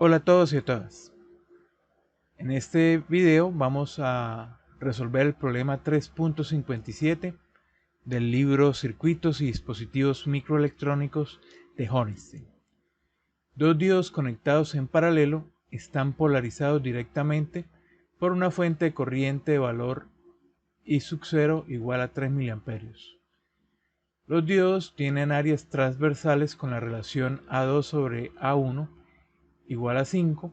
Hola a todos y a todas. En este video vamos a resolver el problema 3.57 del libro Circuitos y dispositivos microelectrónicos de Horenstein. Dos diodos conectados en paralelo están polarizados directamente por una fuente de corriente de valor I sub 0 igual a 3 mA. Los diodos tienen áreas transversales con la relación A2 sobre A1 igual a 5,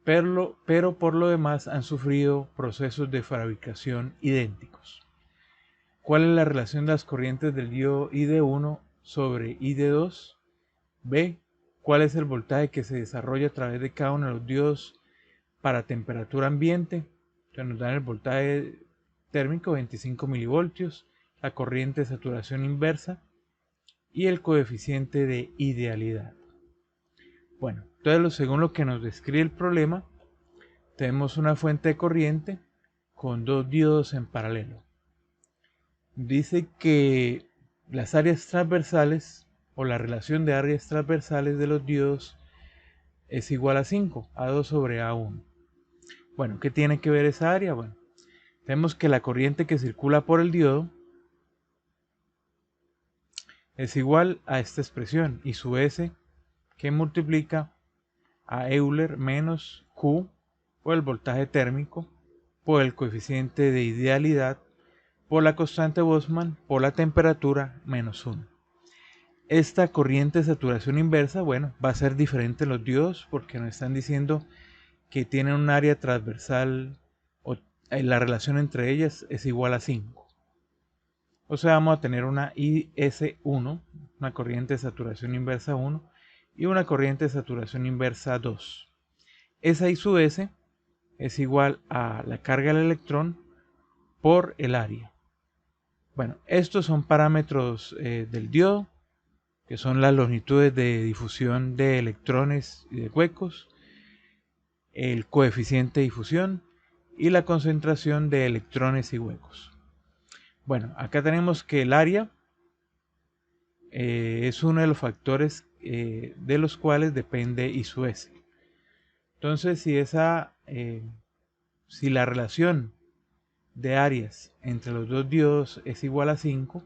pero por lo demás han sufrido procesos de fabricación idénticos. ¿Cuál es la relación de las corrientes del diodo ID1 sobre ID2? B. ¿Cuál es el voltaje que se desarrolla a través de cada uno de los diodos para temperatura ambiente? Entonces nos dan el voltaje térmico 25 milivoltios, la corriente de saturación inversa y el coeficiente de idealidad. Bueno, entonces según lo que nos describe el problema, tenemos una fuente de corriente con dos diodos en paralelo. Dice que las áreas transversales o la relación de áreas transversales de los diodos es igual a 5, A2 sobre A1. Bueno, ¿qué tiene que ver esa área? Bueno, tenemos que la corriente que circula por el diodo es igual a esta expresión y su S que multiplica a Euler menos Q por el voltaje térmico por el coeficiente de idealidad por la constante Boltzmann por la temperatura menos 1. Esta corriente de saturación inversa, bueno, va a ser diferente en los diodos porque nos están diciendo que tienen un área transversal o la relación entre ellas es igual a 5. O sea, vamos a tener una IS1, una corriente de saturación inversa 1 y una corriente de saturación inversa 2. Esa I sub S es igual a la carga del electrón por el área. Bueno, estos son parámetros del diodo, que son las longitudes de difusión de electrones y de huecos, el coeficiente de difusión y la concentración de electrones y huecos. Bueno, acá tenemos que el área es uno de los factores de los cuales depende I sub S. Entonces, si la relación de áreas entre los dos diodos es igual a 5,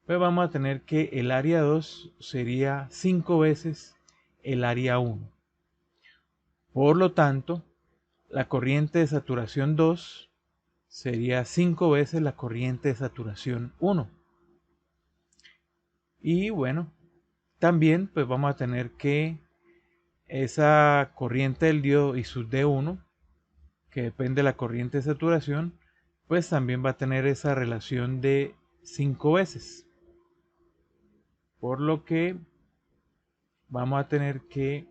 pues vamos a tener que el área 2 sería 5 veces el área 1. Por lo tanto, la corriente de saturación 2 sería 5 veces la corriente de saturación 1. Y bueno, también pues vamos a tener que esa corriente del diodo I sub D1, que depende de la corriente de saturación, pues también va a tener esa relación de 5 veces. Por lo que vamos a tener que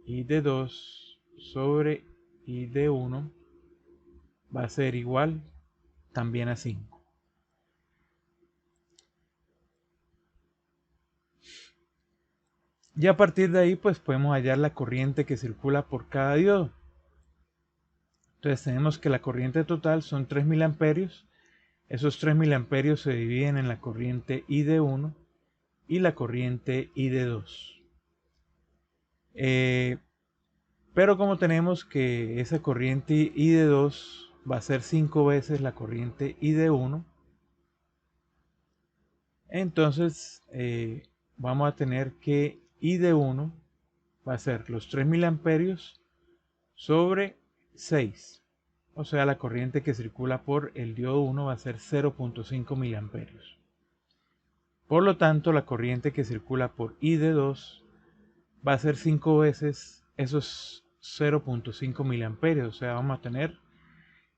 I de 2 sobre I de 1 va a ser igual también a 5. Y a partir de ahí pues podemos hallar la corriente que circula por cada diodo. Entonces tenemos que la corriente total son 3 miliamperios. Esos 3 miliamperios se dividen en la corriente I de 1 y la corriente I de 2. Pero como tenemos que esa corriente I de 2 va a ser 5 veces la corriente I de 1, entonces vamos a tener que I de 1 va a ser los 3 miliamperios sobre 6. O sea, la corriente que circula por el diodo 1 va a ser 0.5 miliamperios. Por lo tanto, la corriente que circula por I de 2 va a ser 5 veces esos 0.5 miliamperios. O sea, vamos a tener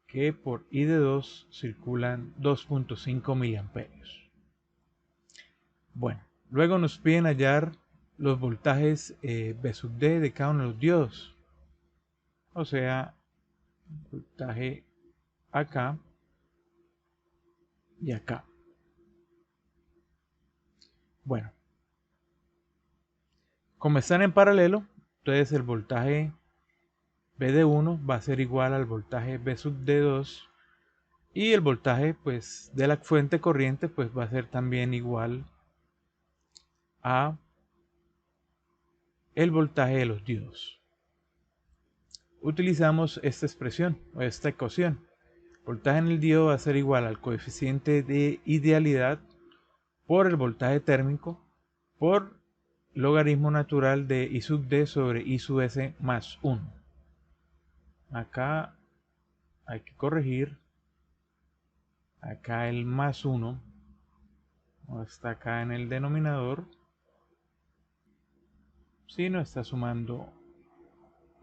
que por I de 2 circulan 2.5 miliamperios. Bueno, luego nos piden hallar los voltajes B sub D de cada uno de los diodos. O sea, voltaje acá y acá. Bueno, como están en paralelo, entonces el voltaje B de 1 va a ser igual al voltaje B sub D2 y el voltaje pues de la fuente corriente pues va a ser también igual a el voltaje de los diodos. Utilizamos esta expresión o esta ecuación. Voltaje en el diodo va a ser igual al coeficiente de idealidad por el voltaje térmico por logaritmo natural de I sub D sobre I sub S más 1. Acá hay que corregir. Acá el más 1 está acá en el denominador. Si no está sumando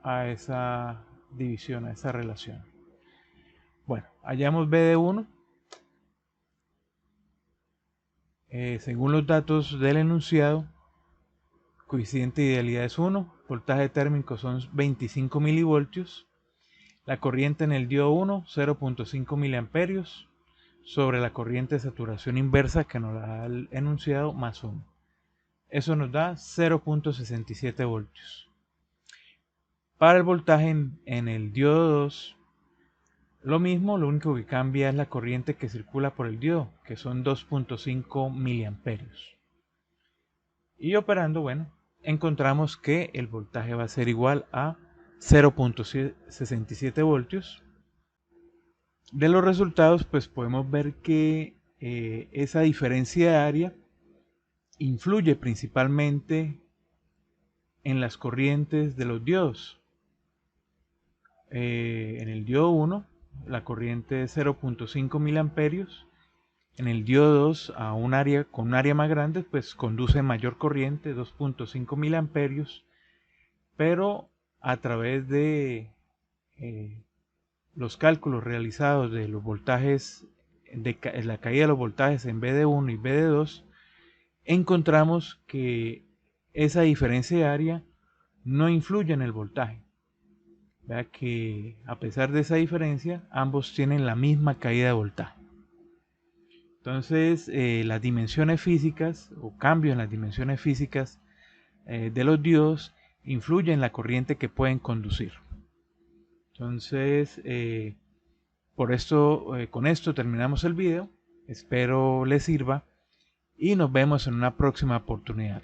a esa división, a esa relación. Bueno, hallamos B de 1. Según los datos del enunciado, coeficiente de idealidad es 1, voltaje térmico son 25 milivoltios, la corriente en el diodo 1, 0.5 miliamperios, sobre la corriente de saturación inversa que nos da el enunciado más 1. Eso nos da 0.67 voltios. Para el voltaje en el diodo 2, lo mismo, lo único que cambia es la corriente que circula por el diodo, que son 2.5 miliamperios. Y operando, bueno, encontramos que el voltaje va a ser igual a 0.67 voltios. De los resultados, pues podemos ver que esa diferencia de área influye principalmente en las corrientes de los diodos. En el diodo 1, la corriente es 0.5 miliamperios. En el diodo 2, a un área con un área más grande, pues conduce mayor corriente, 2.5 miliamperios, pero a través de los cálculos realizados de los voltajes, de la caída de los voltajes en BD1 y BD2, encontramos que esa diferencia de área no influye en el voltaje. Vea que a pesar de esa diferencia, ambos tienen la misma caída de voltaje. Entonces, las dimensiones físicas o cambios en las dimensiones físicas de los diodos influyen en la corriente que pueden conducir. Entonces, con esto terminamos el video. Espero les sirva y nos vemos en una próxima oportunidad.